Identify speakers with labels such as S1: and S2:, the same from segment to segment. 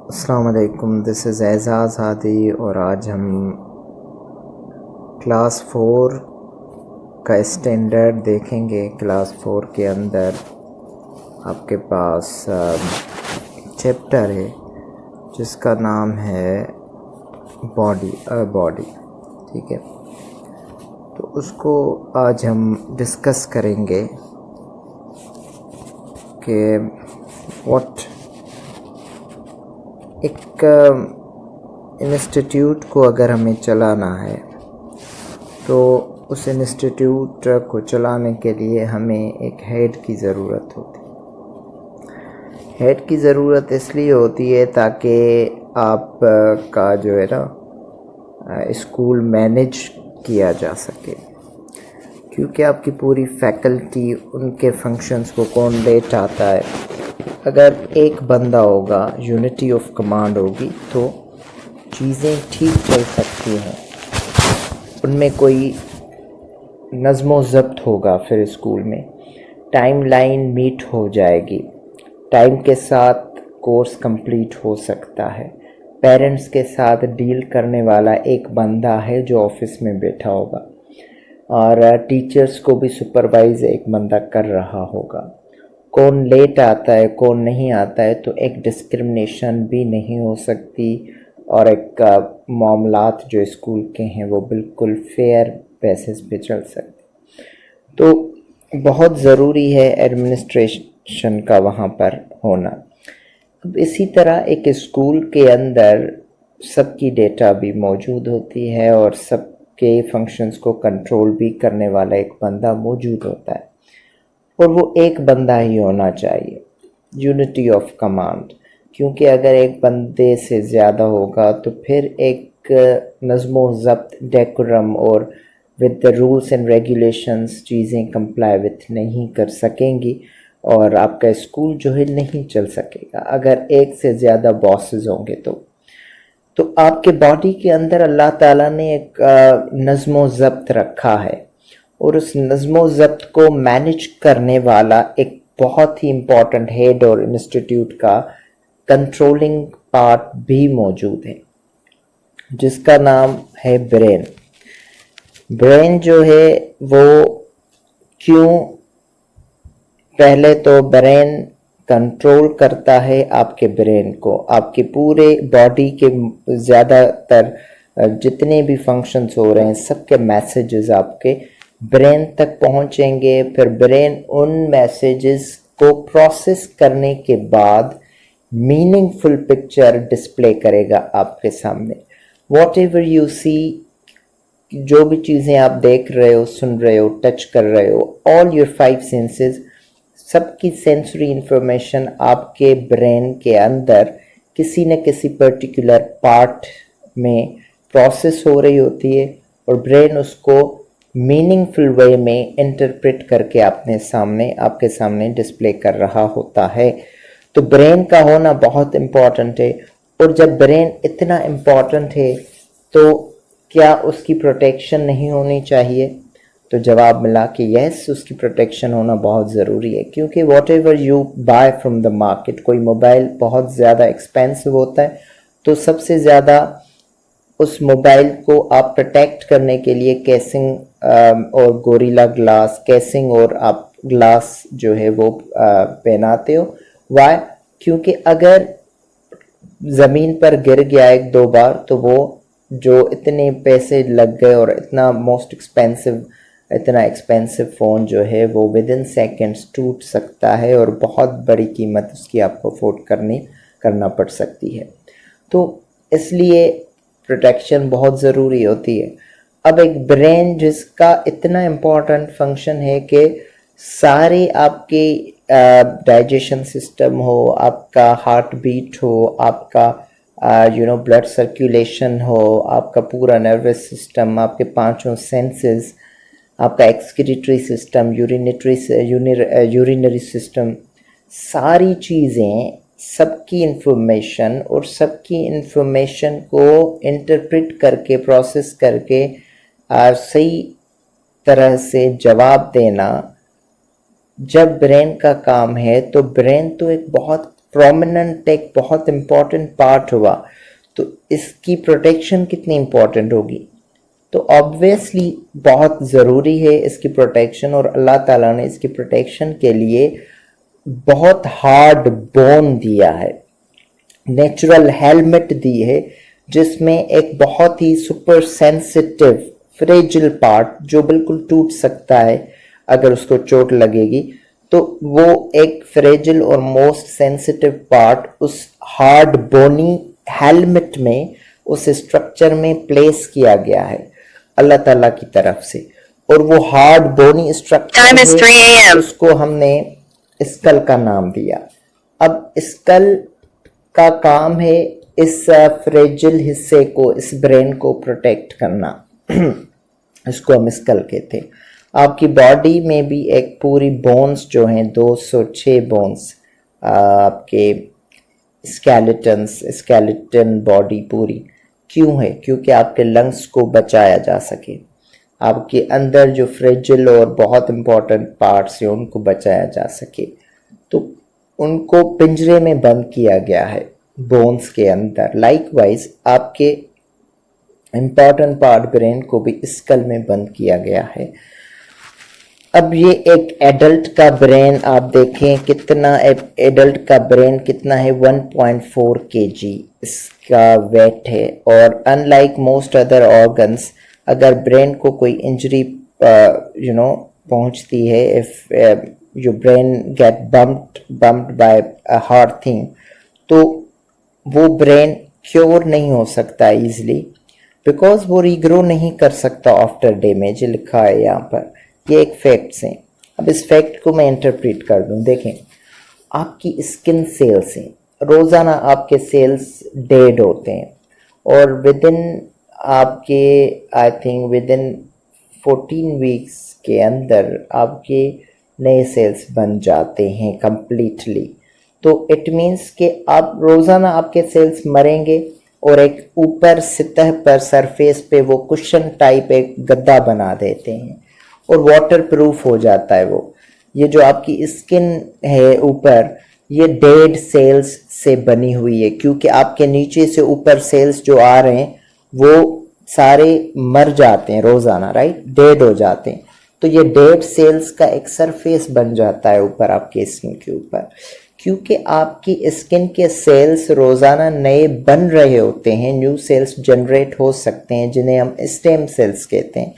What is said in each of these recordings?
S1: अस्सलाम वालेकुम, this is एजाज़ हादी और आज हम क्लास 4 का स्टैंडर्ड देखेंगे। क्लास 4 के अंदर आपके पास चैप्टर है जिसका नाम है बॉडी। ठीक है, तो उसको आज हम डिस्कस करेंगे कि व्हाट एक इंस्टीट्यूट को अगर हमें चलाना है तो उस इंस्टीट्यूट को चलाने के लिए हमें एक हेड की ज़रूरत होती है। हेड की ज़रूरत इसलिए होती है ताकि आप का जो है ना स्कूल मैनेज किया जा सके, क्योंकि आपकी पूरी फैकल्टी उनके फंक्शंस को कोऑर्डिनेट आता है। अगर एक बंदा होगा, यूनिटी ऑफ कमांड होगी, तो चीज़ें ठीक चल सकती हैं, उनमें कोई नज़्म ज़ब्त होगा, फिर स्कूल में टाइमलाइन मीट हो जाएगी, टाइम के साथ कोर्स कंप्लीट हो सकता है। पेरेंट्स के साथ डील करने वाला एक बंदा है जो ऑफिस में बैठा होगा और टीचर्स को भी सुपरवाइज एक बंदा कर रहा होगा। कौन लेट आता है, कौन नहीं आता है, तो एक डिस्क्रिमिनेशन भी नहीं हो सकती और एक मामलात जो स्कूल के हैं वो बिल्कुल फेयर बेसिस पे चल सकते। तो बहुत ज़रूरी है एडमिनिस्ट्रेशन का वहाँ पर होना। अब इसी तरह एक स्कूल के अंदर सबकी डेटा भी मौजूद होती है और सबके फंक्शंस को कंट्रोल भी करने वाला एक बंदा मौजूद होता है, और वो एक बंदा ही होना चाहिए, यूनिटी ऑफ कमांड। क्योंकि अगर एक बंदे से ज़्यादा होगा तो फिर एक नज़्म ज़ब्त, डेकोरम और with the rules and regulations चीज़ें कंप्लाई विथ नहीं कर सकेंगी और आपका स्कूल जो है नहीं चल सकेगा अगर एक से ज़्यादा बॉसेस होंगे। तो आपके बॉडी के अंदर अल्लाह ताला ने एक नज़्म ज़ब्त रखा है और उस नज़्म ज़ब्त को मैनेज करने वाला एक बहुत ही इम्पॉर्टेंट हेड और इंस्टीट्यूट का कंट्रोलिंग पार्ट भी मौजूद है, जिसका नाम है ब्रेन। ब्रेन जो है वो क्यों, पहले तो ब्रेन कंट्रोल करता है आपके ब्रेन को, आपके पूरे बॉडी के ज़्यादातर जितने भी फंक्शंस हो रहे हैं सबके मैसेजेस आपके ब्रेन तक पहुंचेंगे। फिर ब्रेन उन मैसेजेस को प्रोसेस करने के बाद मीनिंगफुल पिक्चर डिस्प्ले करेगा आपके सामने। वॉट एवर यू सी, जो भी चीज़ें आप देख रहे हो, सुन रहे हो, टच कर रहे हो, ऑल योर 5 सेंसेस, सबकी सेंसरी इंफॉर्मेशन आपके ब्रेन के अंदर किसी न किसी पर्टिकुलर पार्ट में प्रोसेस हो रही होती है और ब्रेन उसको मीनिंगफुल वे में इंटरप्रेट करके आपके सामने डिस्प्ले कर रहा होता है। तो ब्रेन का होना बहुत इम्पॉर्टेंट है, और जब ब्रेन इतना इम्पॉर्टेंट है तो क्या उसकी प्रोटेक्शन नहीं होनी चाहिए? तो जवाब मिला कि यस, उसकी प्रोटेक्शन होना बहुत ज़रूरी है, क्योंकि whatever you buy from the market, कोई मोबाइल बहुत ज़्यादा एक्सपेंसिव होता है तो सबसे ज़्यादा उस मोबाइल को आप प्रोटेक्ट करने के लिए केसिंग और गोरिल्ला ग्लास केसिंग और आप ग्लास जो है वो पहनाते हो। वाई? क्योंकि अगर ज़मीन पर गिर गया 1-2 बार तो वो जो इतने पैसे लग गए और इतना एक्सपेंसिव फ़ोन जो है वो विद इन सेकेंड्स टूट सकता है और बहुत बड़ी कीमत उसकी आपको अफोर्ड करना पड़ सकती है। तो इसलिए प्रोटेक्शन बहुत ज़रूरी होती है। अब एक ब्रेन जिसका इतना इम्पोर्टेंट फंक्शन है कि सारे आपके डाइजेशन सिस्टम हो, आपका हार्ट बीट हो, आपका ब्लड सर्कुलेशन हो, आपका पूरा नर्वस सिस्टम, आपके 5 सेंसेस, आपका एक्सक्रीटरी सिस्टम, यूरिनरी सिस्टम, सारी चीज़ें, सबकी इंफॉर्मेशन को इंटरप्रेट करके प्रोसेस करके सही तरह से जवाब देना जब ब्रेन का काम है, तो ब्रेन तो एक बहुत प्रोमिनेंट, एक बहुत इम्पॉर्टेंट पार्ट हुआ, तो इसकी प्रोटेक्शन कितनी इम्पॉर्टेंट होगी। तो ऑब्वियसली बहुत ज़रूरी है इसकी प्रोटेक्शन, और अल्लाह ताला ने इसकी प्रोटेक्शन के लिए बहुत हार्ड बोन दिया है, नेचुरल हेलमेट दी है, जिसमें एक बहुत ही सुपर सेंसिटिव फ्रेजिल पार्ट जो बिल्कुल टूट सकता है अगर उसको चोट लगेगी, तो वो एक फ्रेजिल और मोस्ट सेंसिटिव पार्ट उस हार्ड बोनी हेलमेट में, उस स्ट्रक्चर में प्लेस किया गया है अल्लाह ताला की तरफ से। और वो हार्ड बोनी स्ट्रक्चर है, उसको हमने स्कल का नाम दिया। अब स्कल का काम है इस फ्रेजिल हिस्से को, इस ब्रेन को प्रोटेक्ट करना इसको हम स्कल कहते हैं। आपकी बॉडी में भी एक पूरी बोन्स जो हैं 206 बोन्स, आपके स्केलेटन बॉडी पूरी क्यों है, क्योंकि आपके लंग्स को बचाया जा सके, आपके अंदर जो फ्रेजिल और बहुत इंपॉर्टेंट पार्ट्स हैं उनको बचाया जा सके, तो उनको पिंजरे में बंद किया गया है बोन्स के अंदर। लाइकवाइज आपके इम्पॉर्टेंट पार्ट ब्रेन को भी स्कल में बंद किया गया है। अब ये एक एडल्ट का ब्रेन आप देखें कितना, एडल्ट का ब्रेन कितना है, 1.4 kg इसका वेट है। और अनलाइक मोस्ट अदर ऑर्गन्स, अगर ब्रेन को कोई इंजरी पहुंचती है, if your brain get bumped by a hard thing, तो वो ब्रेन क्योर नहीं हो सकता इजीली, बिकॉज वो रीग्रो नहीं कर सकता आफ्टर डैमेज, लिखा है यहाँ पर। ये एक फैक्ट्स हैं। अब इस फैक्ट को मैं इंटरप्रेट कर दूँ। देखें, आपकी स्किन सेल्स हैं, रोज़ाना आपके सेल्स डेड होते हैं, और विद इन आपके I think with in 14 weeks के अंदर आपके नए सेल्स बन जाते हैं कंप्लीटली। तो इट मीन्स कि आप रोज़ाना आपके सेल्स मरेंगे और एक ऊपर सतह पर सरफेस पे वो कुशन टाइप एक गद्दा बना देते हैं और वाटर प्रूफ हो जाता है वो। ये जो आपकी स्किन है ऊपर, ये डेड सेल्स से बनी हुई है, क्योंकि आपके नीचे से ऊपर सेल्स जो आ रहे हैं वो सारे मर जाते हैं रोज़ाना, राइट, डेड हो जाते हैं। तो ये डेड सेल्स का एक सरफेस बन जाता है ऊपर आपके स्किन के ऊपर, क्योंकि आपकी स्किन के सेल्स रोज़ाना नए बन रहे होते हैं, न्यू सेल्स जनरेट हो सकते हैं, जिन्हें हम स्टेम सेल्स कहते हैं,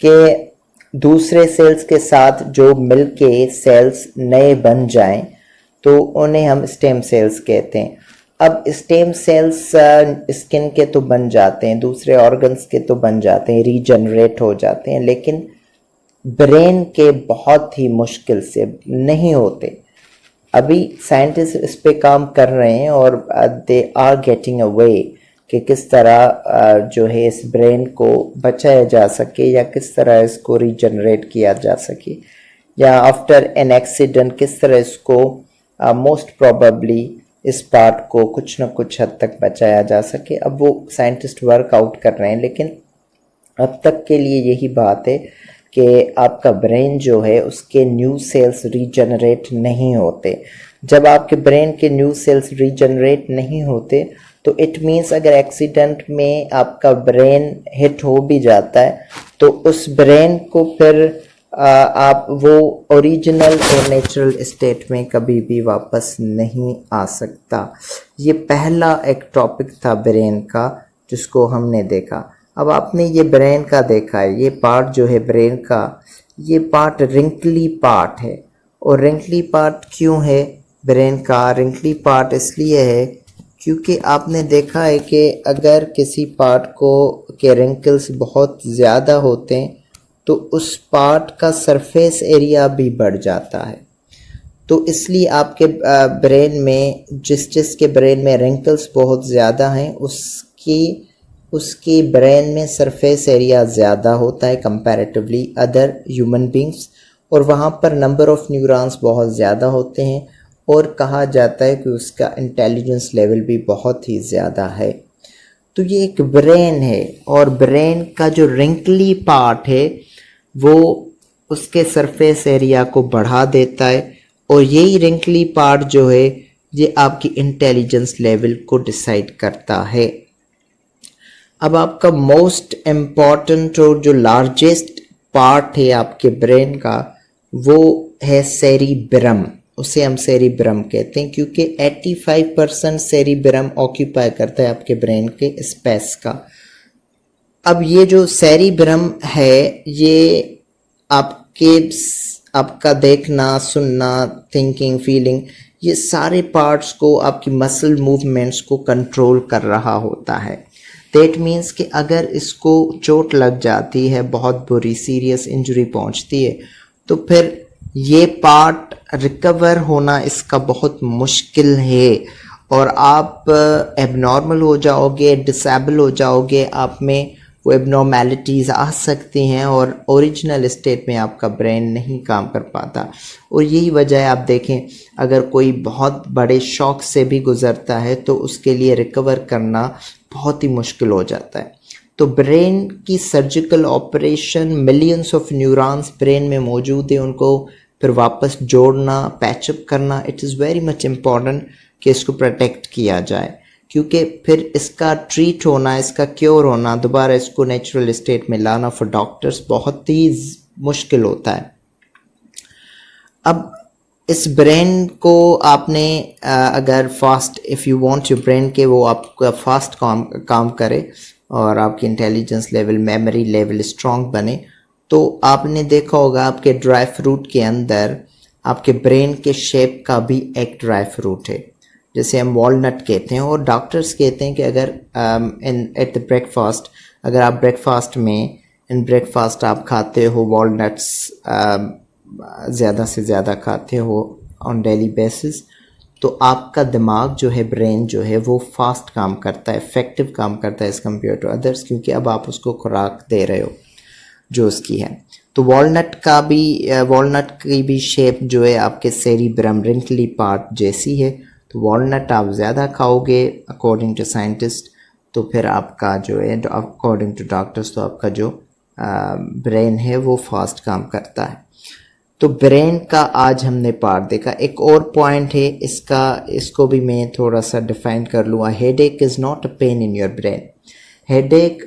S1: कि दूसरे सेल्स के साथ जो मिलके सेल्स नए बन जाएं तो उन्हें हम स्टेम सेल्स कहते हैं। अब स्टेम सेल्स स्किन के तो बन जाते हैं, दूसरे ऑर्गन्स के तो बन जाते हैं, रीजनरेट हो जाते हैं, लेकिन ब्रेन के बहुत ही मुश्किल से नहीं होते। अभी साइंटिस्ट इस पे काम कर रहे हैं और दे आर गेटिंग अ वे कि किस तरह जो है इस ब्रेन को बचाया जा सके, या किस तरह इसको रीजनरेट किया जा सके, या आफ्टर एन एक्सीडेंट किस तरह इसको मोस्ट प्रोबेबली इस पार्ट को कुछ न कुछ हद तक बचाया जा सके। अब वो साइंटिस्ट वर्क आउट कर रहे हैं, लेकिन अब तक के लिए यही बात है कि आपका ब्रेन जो है उसके न्यू सेल्स रीजनरेट नहीं होते। जब आपके ब्रेन के न्यू सेल्स रीजनरेट नहीं होते तो इट मीन्स अगर एक्सीडेंट में आपका ब्रेन हिट हो भी जाता है तो उस ब्रेन को फिर आप वो ओरिजिनल और नेचुरल स्टेट में कभी भी वापस नहीं आ सकता। ये पहला एक टॉपिक था ब्रेन का जिसको हमने देखा। अब आपने ये ब्रेन का देखा है, ये पार्ट जो है ब्रेन का, ये पार्ट रिंकली पार्ट है। और रिंकली पार्ट क्यों है ब्रेन का? रिंकली पार्ट इसलिए है क्योंकि आपने देखा है कि अगर किसी पार्ट को के रिंकल्स बहुत ज़्यादा होते हैं तो उस पार्ट का सरफेस एरिया भी बढ़ जाता है। तो इसलिए आपके ब्रेन में जिसके ब्रेन में रिंकल्स बहुत ज़्यादा हैं उसकी ब्रेन में सरफेस एरिया ज़्यादा होता है कंपैरेटिवली अदर ह्यूमन बींग्स, और वहाँ पर नंबर ऑफ़ न्यूरॉन्स बहुत ज़्यादा होते हैं, और कहा जाता है कि उसका इंटेलिजेंस लेवल भी बहुत ही ज़्यादा है। तो ये एक ब्रेन है, और ब्रेन का जो रिंकली पार्ट है वो उसके सरफेस एरिया को बढ़ा देता है, और यही रिंकली पार्ट जो है ये आपकी इंटेलिजेंस लेवल को डिसाइड करता है। अब आपका मोस्ट इम्पॉर्टेंट और जो लार्जेस्ट पार्ट है आपके ब्रेन का वो है सेरिब्रम। उसे हम सेरिब्रम कहते हैं क्योंकि 85% सेरिब्रम ऑक्यूपाई करता है आपके ब्रेन के स्पेस का। अब ये जो सेरिब्रम है ये आपका देखना, सुनना, थिंकिंग, फीलिंग, ये सारे पार्ट्स को, आपकी मसल मूवमेंट्स को कंट्रोल कर रहा होता है। दैट मीन्स कि अगर इसको चोट लग जाती है, बहुत बुरी सीरियस इंजरी पहुंचती है, तो फिर ये पार्ट रिकवर होना इसका बहुत मुश्किल है और आप एबनॉर्मल हो जाओगे, डिसेबल हो जाओगे, आप में वो एबनॉर्मेलिटीज़ आ सकती हैं और ओरिजिनल स्टेट में आपका ब्रेन नहीं काम कर पाता। और यही वजह है, आप देखें अगर कोई बहुत बड़े शॉक से भी गुज़रता है तो उसके लिए रिकवर करना बहुत ही मुश्किल हो जाता है। तो ब्रेन की surgical operation, millions of neurons brain में मौजूद है, उनको फिर वापस जोड़ना, पैचअप करना, it is very much important कि इसको प्रोटेक्ट किया जाए, क्योंकि फिर इसका ट्रीट होना, इसका क्योर होना, दोबारा इसको नेचुरल स्टेट में लाना फॉर डॉक्टर्स बहुत ही मुश्किल होता है। अब इस ब्रेन को आपने अगर fast, if you want your brain के वो आपका फास्ट काम करे और आपकी intelligence level, memory level strong बने, तो आपने देखा होगा आपके ड्राई फ्रूट के अंदर आपके ब्रेन के शेप का भी एक ड्राई फ्रूट है, जैसे हम वॉलनट कहते हैं। और डॉक्टर्स कहते हैं कि अगर एट द ब्रेकफास्ट, अगर आप ब्रेकफास्ट में इन ब्रेकफास्ट आप खाते हो वॉलनट्स, ज़्यादा से ज़्यादा खाते हो ऑन डेली बेसिस, तो आपका दिमाग जो है, ब्रेन जो है, वो फास्ट काम करता है, इफेक्टिव काम करता है एज़ कम्पेयर टू अदर्स, क्योंकि अब आप उसको खुराक दे रहे हो जो उसकी है। तो वॉलनट की भी शेप जो है आपके सेरिब्रम, रिंकली पार्ट जैसी है। तो वॉलनट आप ज़्यादा खाओगे अकॉर्डिंग टू साइंटिस्ट, तो फिर आपका जो है, अकॉर्डिंग टू डॉक्टर्स, तो आपका जो ब्रेन है वो फास्ट काम करता है। तो ब्रेन का आज हमने पार्ट देखा। एक और पॉइंट है इसको भी मैं थोड़ा सा डिफाइन कर लूँ। Headache is not a pain in your brain. Headache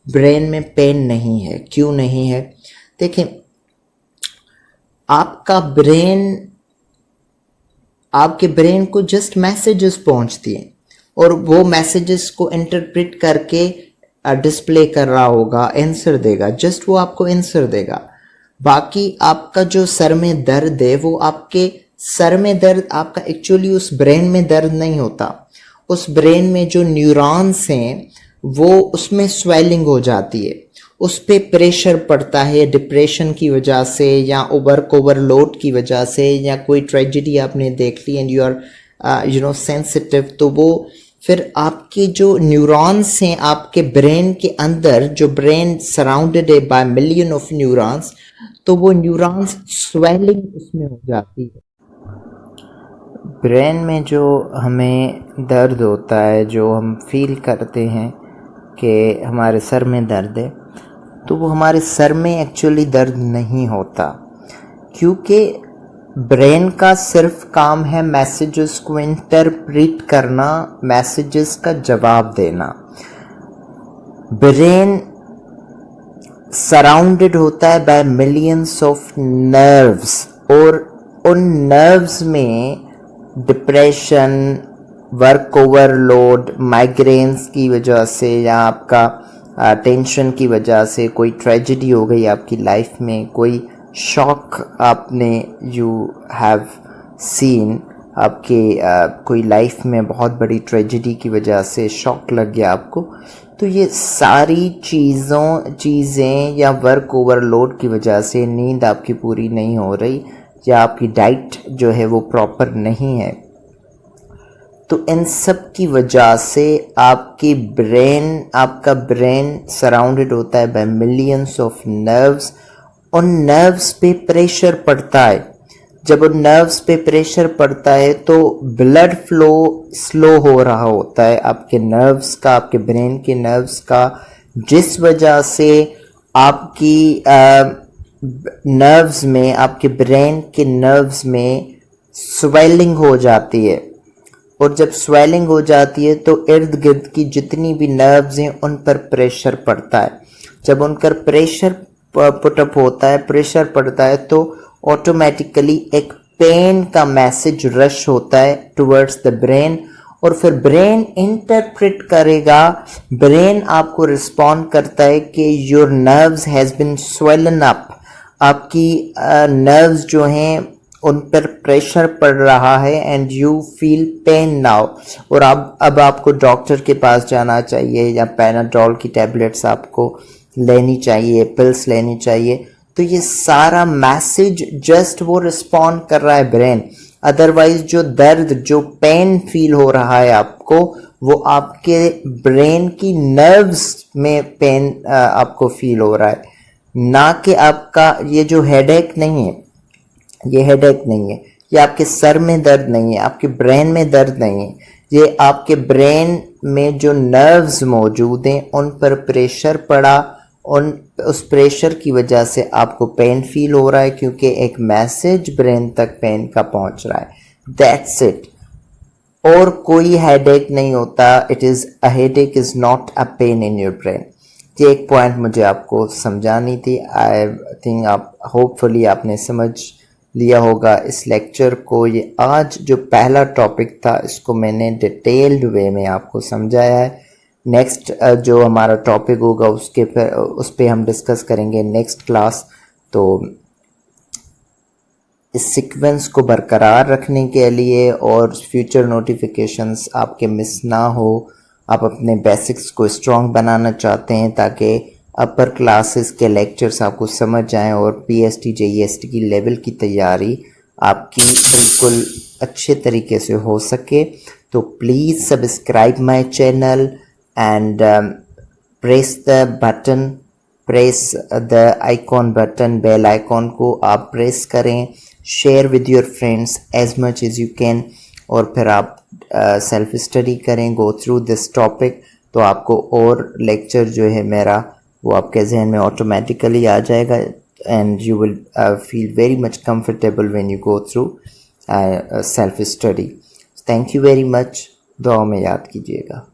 S1: brain में पेन नहीं है। क्यों नहीं है? देखें, आपके ब्रेन को जस्ट मैसेजेस पहुंचती हैं और वो मैसेजेस को इंटरप्रेट करके डिस्प्ले कर रहा होगा, आंसर देगा, जस्ट वो आपको आंसर देगा। बाकी आपका जो सर में दर्द है, वो आपके सर में दर्द आपका एक्चुअली उस ब्रेन में दर्द नहीं होता। उस ब्रेन में जो न्यूरॉन्स हैं वो उसमें स्वेलिंग हो जाती है, उस पे प्रेशर पड़ता है डिप्रेशन की वजह से या ओवरलोड की वजह से, या कोई ट्रेजेडी आपने देख ली एंड यू आर सेंसिटिव, तो वो फिर आपके जो न्यूरॉन्स हैं आपके ब्रेन के अंदर, जो ब्रेन सराउंडेड है बाय मिलियन ऑफ न्यूरॉन्स, तो वो न्यूरॉन्स स्वेलिंग उसमें हो जाती है। ब्रेन में जो हमें दर्द होता है, जो हम फील करते हैं कि हमारे सर में दर्द है, तो वो हमारे सर में एक्चुअली दर्द नहीं होता, क्योंकि ब्रेन का सिर्फ काम है मैसेजेस को इंटरप्रेट करना, मैसेजेस का जवाब देना। ब्रेन सराउंडेड होता है बाय मिलियंस ऑफ नर्व्स, और उन नर्व्स में डिप्रेशन, वर्क ओवरलोड, माइग्रेन्स की वजह से या आपका टेंशन की वजह से, कोई ट्रेजेडी हो गई आपकी लाइफ में, कोई शॉक आपने यू हैव सीन, आपके कोई लाइफ में बहुत बड़ी ट्रेजेडी की वजह से शॉक लग गया आपको, तो ये सारी चीज़ें या वर्क ओवरलोड की वजह से नींद आपकी पूरी नहीं हो रही या आपकी डाइट जो है वो प्रॉपर नहीं है, तो इन सब की वजह से आपका ब्रेन सराउंडेड होता है बाय मिलियंस ऑफ नर्व्स। उन नर्व्स पे प्रेशर पड़ता है। जब उन नर्व्स पे प्रेशर पड़ता है तो ब्लड फ्लो स्लो हो रहा होता है आपके नर्व्स का, आपके ब्रेन के नर्व्स का, जिस वजह से आपकी नर्व्स में, आपके ब्रेन के नर्व्स में स्वेलिंग हो जाती है। और जब स्वेलिंग हो जाती है तो इर्द गिर्द की जितनी भी नर्व्स हैं उन पर प्रेशर पड़ता है। जब उन पर प्रेशर पुटअप होता है, प्रेशर पड़ता है, तो ऑटोमेटिकली एक पेन का मैसेज रश होता है टुवर्ड्स द ब्रेन, और फिर ब्रेन इंटरप्रेट करेगा, ब्रेन आपको रिस्पॉन्ड करता है कि your nerves has been swollen up, आपकी नर्व्स जो हैं उन पर प्रेशर पड़ रहा है and you feel pain now, और अब आपको डॉक्टर के पास जाना चाहिए या पैनाडोल की टैबलेट्स आपको लेनी चाहिए, पिल्स लेनी चाहिए। तो ये सारा मैसेज जस्ट वो रिस्पॉन्ड कर रहा है ब्रेन। अदरवाइज जो दर्द, जो पेन फील हो रहा है आपको, वो आपके ब्रेन की नर्व्स में पेन आपको फील हो रहा है, ना कि आपका ये जो हेडेक नहीं है, ये हेडेक नहीं है, ये आपके सर में दर्द नहीं है, आपके ब्रेन में दर्द नहीं है, ये आपके ब्रेन में जो नर्व्स मौजूद हैं उन पर प्रेशर पड़ा, उस प्रेशर की वजह से आपको पेन फील हो रहा है, क्योंकि एक मैसेज ब्रेन तक पेन का पहुंच रहा है। दैट्स इट, और कोई हेडेक नहीं होता। It is a headache is not a pain in your brain. ये एक पॉइंट मुझे आपको समझानी थी। आई थिंक आप होपफुली आपने समझ लिया होगा इस लेक्चर को। ये आज जो पहला टॉपिक था इसको मैंने डिटेल्ड वे में आपको समझाया है। नेक्स्ट जो हमारा टॉपिक होगा उस पे हम डिस्कस करेंगे नेक्स्ट क्लास। तो इस सीक्वेंस को बरकरार रखने के लिए और फ्यूचर नोटिफिकेशंस आपके मिस ना हो, आप अपने बेसिक्स को स्ट्रॉन्ग बनाना चाहते हैं ताकि अपर क्लासेस के लेक्चर्स आपको समझ आएँ और PST JEST की लेवल की तैयारी आपकी बिल्कुल अच्छे तरीके से हो सके, तो please subscribe my channel and press the icon button, bell icon को आप प्रेस करें, share with your friends as much as you can, और फिर आप सेल्फ स्टडी करें, गो थ्रू दिस टॉपिक। तो आपको और लेक्चर जो है मेरा वो आपके जहन में ऑटोमेटिकली आ जाएगा and you will feel very much comfortable when you go through self study. Thank you very much, दुआ में याद कीजिएगा।